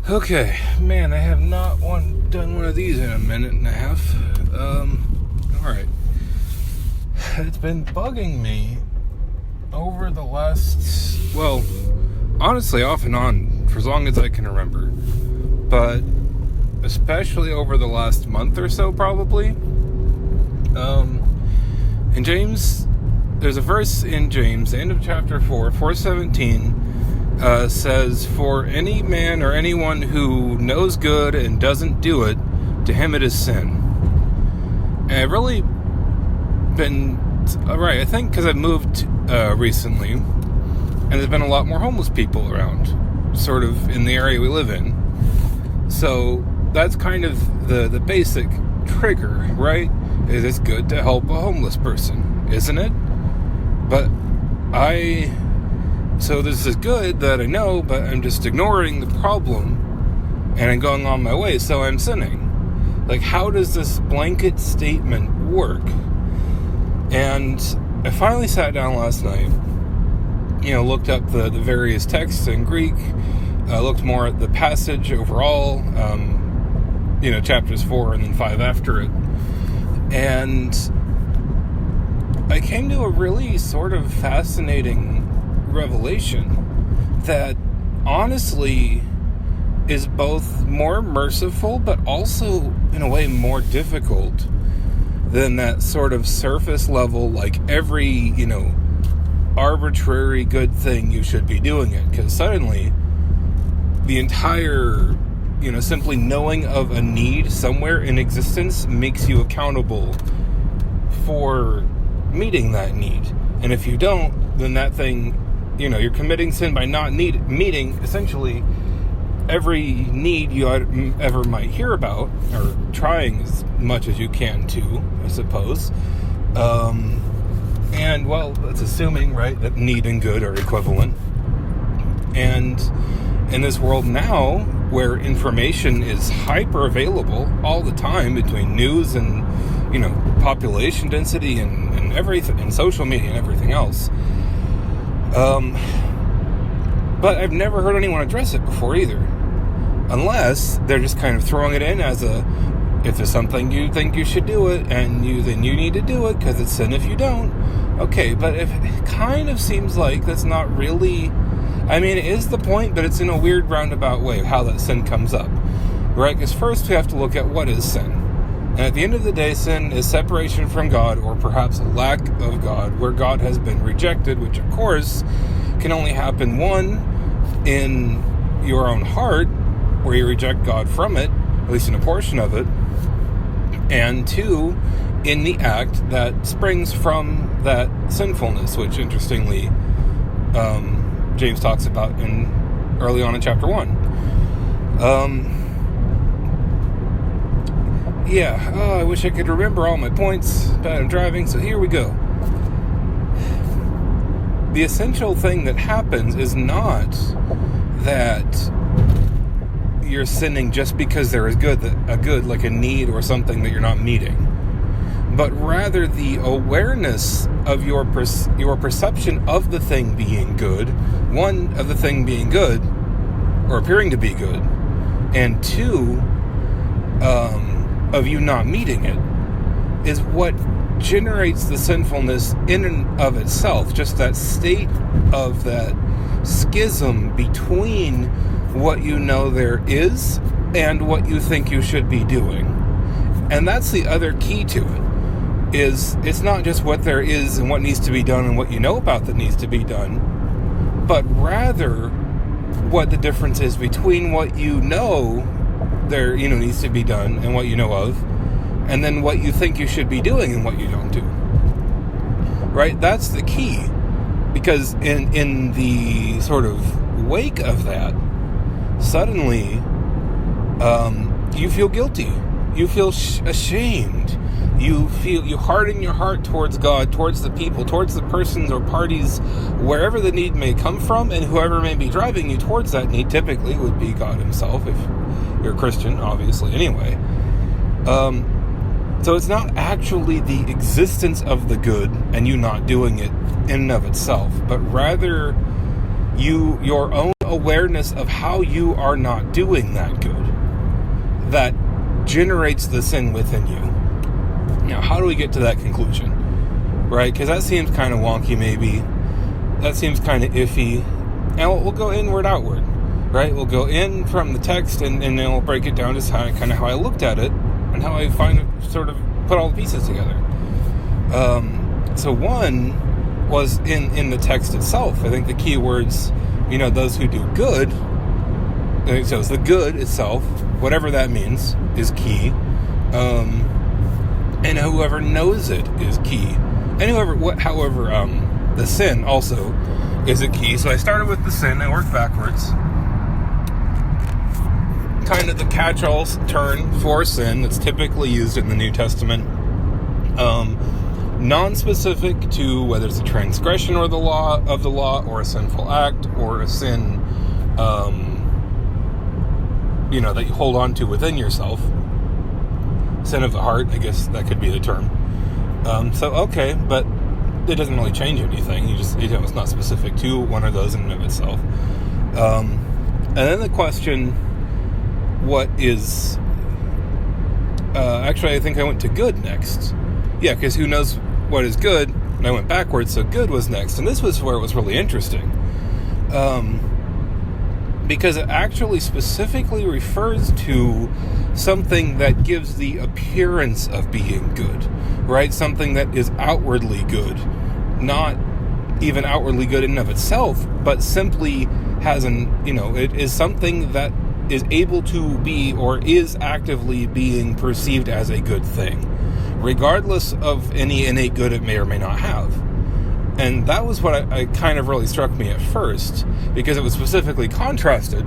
Okay, man, I have not done one of these in a minute and a half. Alright. It's been bugging me over the last, honestly, off and on, for as long as I can remember. But especially over the last month or so, probably. In James, there's a verse in James, the end of chapter 4, 4:17, says, "For any man or anyone who knows good and doesn't do it, to him it is sin." And I've really been, I think because I've moved recently, and there's been a lot more homeless people around, sort of in the area we live in. So that's kind of the basic trigger, right? It is good to help a homeless person, isn't it? But so this is good that I know, but I'm just ignoring the problem, and I'm going on my way, so I'm sinning. Like, how does this blanket statement work? And I finally sat down last night, looked up the various texts in Greek, looked more at the passage overall, chapters 4 and then 5 after it, and I came to a really sort of fascinating revelation that honestly is both more merciful but also in a way more difficult than that sort of surface level, like every arbitrary good thing you should be doing it, because suddenly the entire simply knowing of a need somewhere in existence makes you accountable for meeting that need. And if you don't, then that thing, you're committing sin by not meeting essentially every need you ever might hear about, or trying as much as you can to, I suppose. And, that's assuming, right, that need and good are equivalent. And in this world now, where information is hyper available all the time between news and, population density and everything, and social media and everything else. But I've never heard anyone address it before either. Unless they're just kind of throwing it in as if there's something you think you should do it, and then you need to do it because it's sin if you don't. Okay, but it kind of seems like that's not really, it is the point, but it's in a weird roundabout way of how that sin comes up. Right? Because first we have to look at what is sin. And at the end of the day, sin is separation from God, or perhaps a lack of God, where God has been rejected, which of course can only happen, one, in your own heart, where you reject God from it, at least in a portion of it, and two, in the act that springs from that sinfulness, which interestingly James talks about early on in chapter 1. I wish I could remember all my points, but I'm driving, so here we go. The essential thing that happens is not that you're sinning just because there is a good like a need or something that you're not meeting, but rather the awareness of your perception of the thing being good, one, of the thing being good, or appearing to be good, and two, of you not meeting it, is what generates the sinfulness in and of itself. Just that state of that schism between what you know there is and what you think you should be doing. And that's the other key to it, is it's not just what there is and what needs to be done and what you know about that needs to be done, but rather what the difference is between what you know there needs to be done and what you know of, and then what you think you should be doing and what you don't do. Right? That's the key. Because in the sort of wake of that, suddenly you feel guilty. You feel ashamed. You harden your heart towards God, towards the people, towards the persons or parties, wherever the need may come from, and whoever may be driving you towards that need typically would be God himself, if you're a Christian, obviously, anyway. So it's not actually the existence of the good and you not doing it in and of itself, but rather your own awareness of how you are not doing that good that generates the sin within you. Now, how do we get to that conclusion? Right? Because that seems kind of wonky, maybe. That seems kind of iffy. And we'll go inward, outward. Right? We'll go in from the text, and then we'll break it down to how I looked at it, and how I sort of put all the pieces together. So one was in the text itself. I think the key words, those who do good. So it's the good itself, whatever that means, is key. And whoever knows it is key. And however, the sin also is a key. So I started with the sin, I worked backwards. Kind of the catch-all term for sin that's typically used in the New Testament. Non-specific to whether it's a transgression or the law or a sinful act or a sin, that you hold on to within yourself. Sin of the heart, I guess that could be the term. Okay, but it doesn't really change anything. It's not specific to one of those in and of itself. And then the question, what is... actually, I think I went to good next. Yeah, because who knows what is good? And I went backwards, so good was next. And this was where it was really interesting. Because it actually specifically refers to something that gives the appearance of being good, right? Something that is outwardly good, not even outwardly good in and of itself, but simply has it is something that is able to be or is actively being perceived as a good thing, regardless of any innate good it may or may not have. And that was what I kind of really struck me at first, because it was specifically contrasted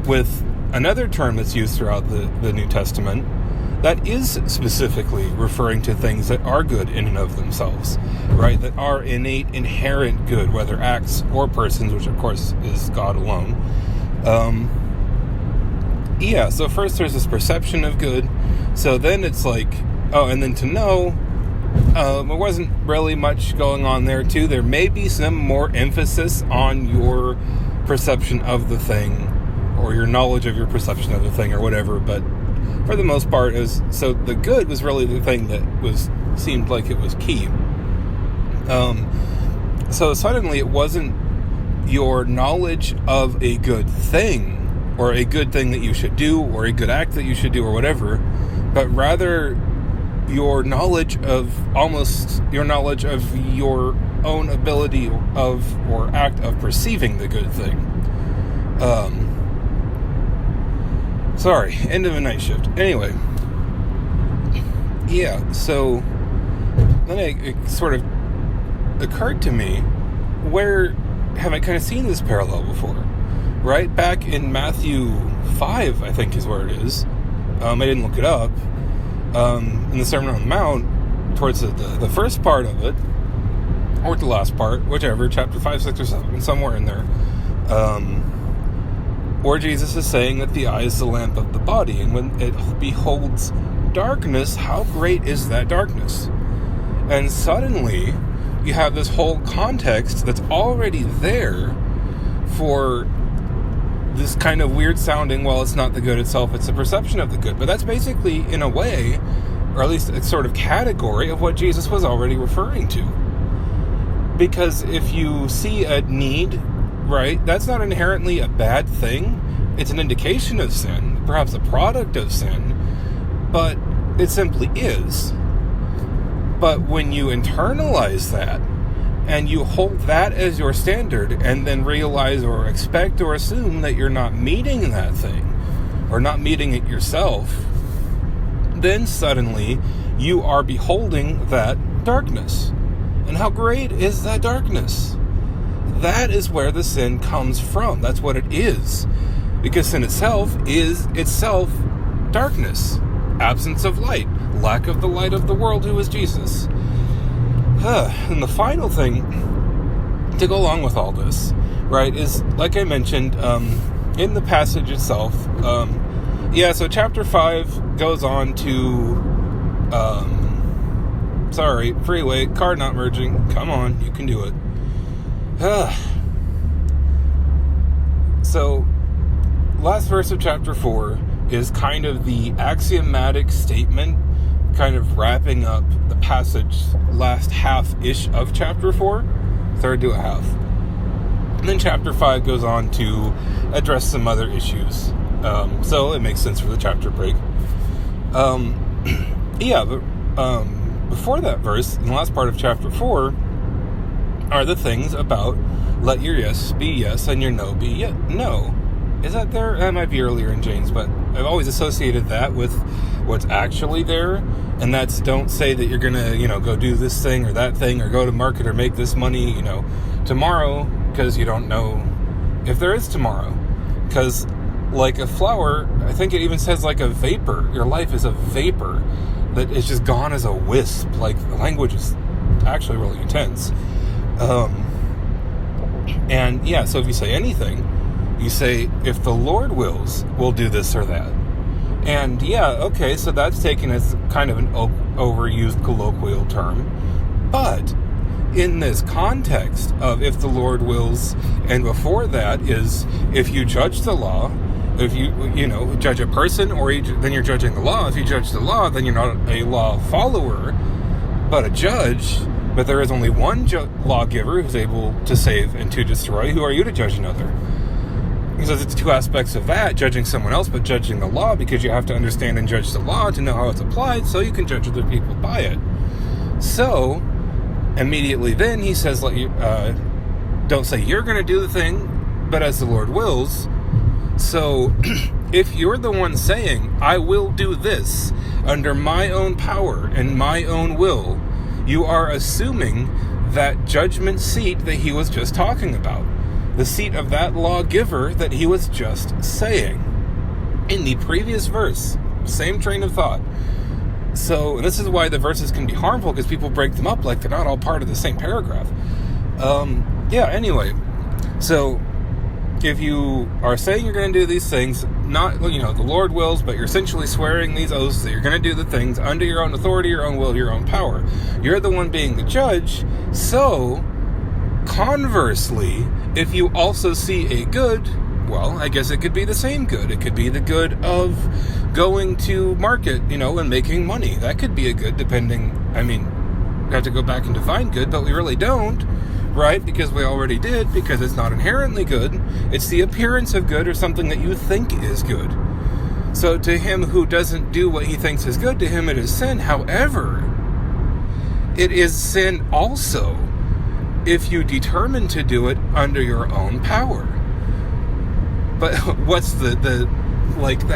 with another term that's used throughout the New Testament that is specifically referring to things that are good in and of themselves, right? That are innate, inherent good, whether acts or persons, which of course is God alone. So first there's this perception of good. So then it's like, and then to know... there wasn't really much going on there too. There may be some more emphasis on your perception of the thing, or your knowledge of your perception of the thing, or whatever, but for the most part, so the good was really the thing that seemed like it was key. So suddenly it wasn't your knowledge of a good thing, or a good thing that you should do, or a good act that you should do, or whatever, but rather your knowledge of your own ability or act of perceiving the good thing. End of a night shift. Anyway, so then it sort of occurred to me, where have I kind of seen this parallel before? Right back in Matthew 5, I think is where it is. I didn't look it up. In the Sermon on the Mount, towards the first part of it, or the last part, whichever, chapter 5, 6, or 7, somewhere in there, where Jesus is saying that the eye is the lamp of the body, and when it beholds darkness, how great is that darkness? And suddenly, you have this whole context that's already there for this kind of weird sounding, well, it's not the good itself, it's the perception of the good. But that's basically, in a way, or at least a sort of category of what Jesus was already referring to. Because if you see a need, right, that's not inherently a bad thing. It's an indication of sin, perhaps a product of sin, but it simply is. But when you internalize that, and you hold that as your standard, and then realize or expect or assume that you're not meeting that thing, or not meeting it yourself, then suddenly you are beholding that darkness. And how great is that darkness? That is where the sin comes from. That's what it is. Because sin itself is itself darkness. Absence of light. Lack of the light of the world, who is Jesus. And the final thing to go along with all this, right, is, like I mentioned, in the passage itself, so chapter 5 goes on to, freeway, car not merging, come on, you can do it. So, last verse of chapter 4 is kind of the axiomatic statement, kind of wrapping up the passage, last half-ish of chapter 4, third to a half. And then chapter 5 goes on to address some other issues. So it makes sense for the chapter break. Before that verse, in the last part of chapter 4, are the things about let your yes be yes and your no be no. Is that there? That might be earlier in James, but I've always associated that with what's actually there. And that's, don't say that you're going to, go do this thing or that thing or go to market or make this money, tomorrow, because you don't know if there is tomorrow. Because like a flower, I think it even says like a vapor. Your life is a vapor that is just gone as a wisp. Like, the language is actually really intense. So if you say anything, you say, if the Lord wills, we'll do this or that. And so that's taken as kind of an overused colloquial term. But in this context of if the Lord wills, and before that is if you judge the law, if you judge a person, then you're judging the law. If you judge the law, then you're not a law follower, but a judge. But there is only one lawgiver who's able to save and to destroy. Who are you to judge another? Because it's two aspects of that, judging someone else, but judging the law, because you have to understand and judge the law to know how it's applied, so you can judge other people by it. So, immediately then, he says, don't say you're going to do the thing, but as the Lord wills. So, if you're the one saying, I will do this under my own power and my own will, you are assuming that judgment seat that he was just talking about. The seat of that lawgiver that he was just saying. In the previous verse, same train of thought. So, and this is why the verses can be harmful, because people break them up like they're not all part of the same paragraph. Anyway. So, if you are saying you're going to do these things, not, the Lord wills, but you're essentially swearing these oaths that you're going to do the things under your own authority, your own will, your own power. You're the one being the judge. So, conversely, if you also see a good, well, I guess it could be the same good. It could be the good of going to market, and making money. That could be a good, depending, we have to go back and define good, but we really don't, right? Because we already did, because it's not inherently good. It's the appearance of good or something that you think is good. So to him who doesn't do what he thinks is good, to him it is sin. However, it is sin also if you determine to do it under your own power. But what's the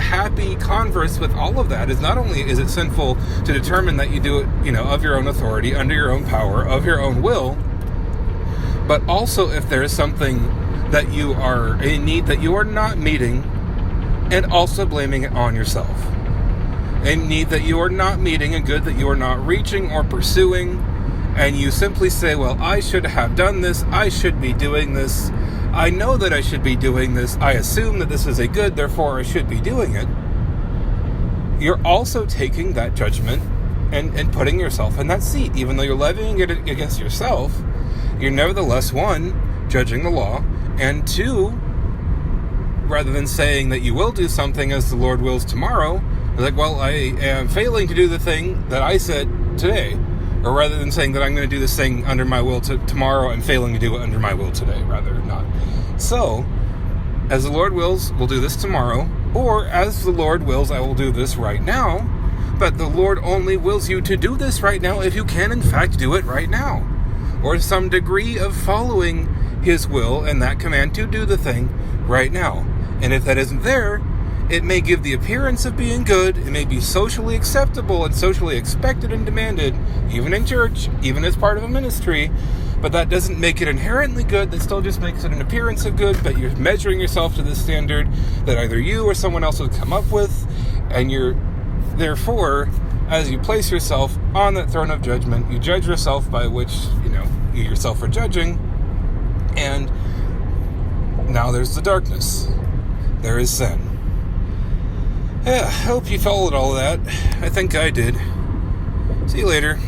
happy converse with all of that is, not only is it sinful to determine that you do it, of your own authority, under your own power, of your own will, but also if there is something that you are, a need that you are not meeting, and also blaming it on yourself. A need that you are not meeting, a good that you are not reaching or pursuing, and you simply say, well, I should have done this, I should be doing this, I know that I should be doing this, I assume that this is a good, therefore I should be doing it. You're also taking that judgment and putting yourself in that seat. Even though you're levying it against yourself, you're nevertheless, one, judging the law, and two, rather than saying that you will do something as the Lord wills tomorrow, like, well, I am failing to do the thing that I said today. Or rather than saying that I'm going to do this thing under my will tomorrow, I'm failing to do it under my will today, rather not. So, as the Lord wills, we'll do this tomorrow. Or, as the Lord wills, I will do this right now. But the Lord only wills you to do this right now if you can, in fact, do it right now. Or some degree of following his will and that command to do the thing right now. And if that isn't there, it may give the appearance of being good, it may be socially acceptable and socially expected and demanded, even in church, even as part of a ministry, but that doesn't make it inherently good, that still just makes it an appearance of good, but you're measuring yourself to the standard that either you or someone else would come up with, and you're, therefore, as you place yourself on that throne of judgment, you judge yourself by which, you yourself are judging, and now there's the darkness. There is sin. Yeah, I hope you followed all of that. I think I did. See you later.